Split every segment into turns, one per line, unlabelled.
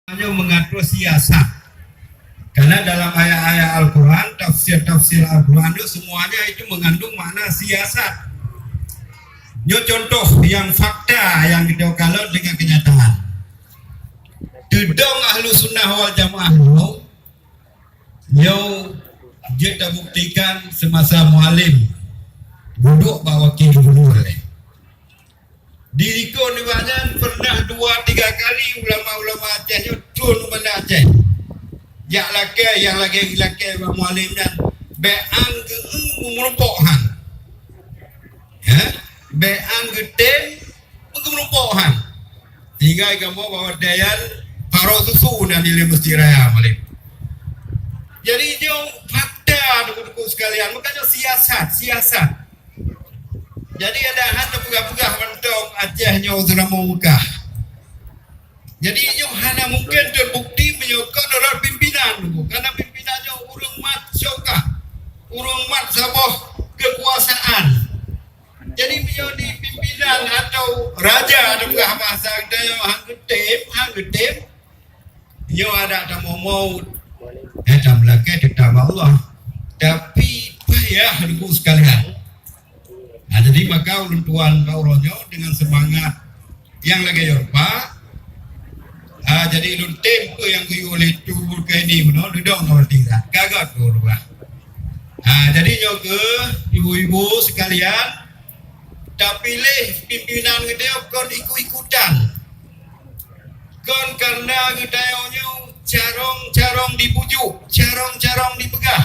hanya mengatur siasat. Karena dalam ayat-ayat Al-Quran, tafsir-tafsir Al-Quran itu semuanya itu mengandung makna siasat. Ini contoh yang fakta yang kita kalau dengan kenyataan. Tudong ahlu sunnah wal jamaah yang kita buktikan semasa mualim duduk bawa wakil gubernur. Diriku ni banyak pernah 2-3 kali ulama-ulama Aceh turun benda Aceh. Yang lagi mualim dan be'an ke merumpokhan. Ya, be'an ke tem merumpokhan. Sehingga kamu bawa dayan paro susu dan di Masjid Raya malim. Jadi dia fakta duku-duku sekalian, makanya siasat. Jadi ada hanya pegah-pegah mentong Acehnya sudah mau Mekah. Jadi ini hanya mungkin terbukti menyokong oleh pimpinan dulu. Karena pimpinannya urung mat syokah, urung mat sabah kekuasaan. Jadi menjadi pimpinan atau raja ada pegah bahasa kita yang hanggetem, dia ada mau ada belakang tetap Allah. Tapi payah dulu sekalian. Nah, jadi maka ulun tuan kauronyo dengan semangat yang lagi yorpa. Jadi ulun tempo yang kuyu oleh tubur ke ini menol duduk nomor 3 gagal dulu lah. Jadi nyoke ibu-ibu sekalian, tak pilih pimpinan kita kon ikut-ikutan. Kon karena kita nyo carong dibujuk, carong dipegah.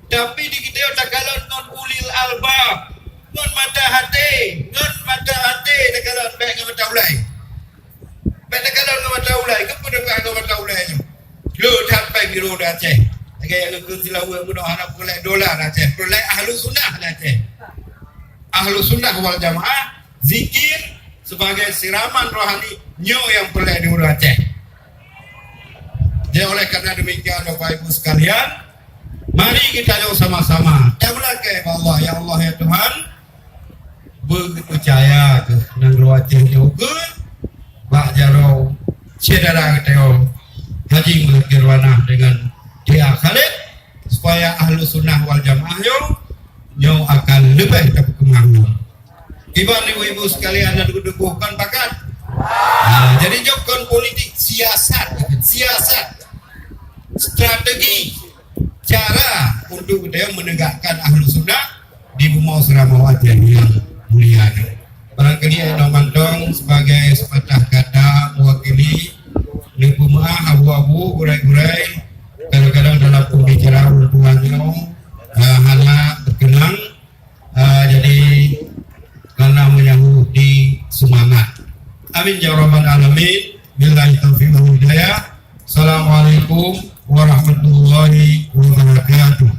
Tapi di kita tak kalau non ulil albab. Non mata hati nak kalau baik ke mata ulai. Baik nak kalau mata ulai, ke pada ke mata ulai tu. Lu sampai biro dah Aceh. Agak yang ke silawu guna harap $1 Aceh. Pulai ahlu sunnah Aceh. Ahlu sunnah wal jamaah zikir sebagai siraman rohani nyo yang pulai di Aceh. Jadi oleh karena demikian Bapak Ibu sekalian, mari kita jauh sama-sama. Tablakai Allah ya Allah ya Tuhan. Percaya ke nang Aceh juga Pak Jaro Cedara Keteo Haji Melkirwana dengan dia Khalid supaya ahlu sunnah wal jamaah yang akan lebih berkembang. Ibu-ibu sekalian dan dudukan pakat. Jadi jokon politik siasat strategi cara untuk dia menegakkan ahlu sunnah di Bumau Seramau Aceh yang mulia. Barangkali Eno Mantong sebagai sepatah kata mewakili Lipumah abu-abu gurai-gurai kadang-kadang dalam pembicaraan hubungannya hanya berkenang jadi karena menyambut di semangat. Amin ya rabbal alamin. Billahi taufiq wal hidayah. Assalamualaikum warahmatullahi wabarakatuh.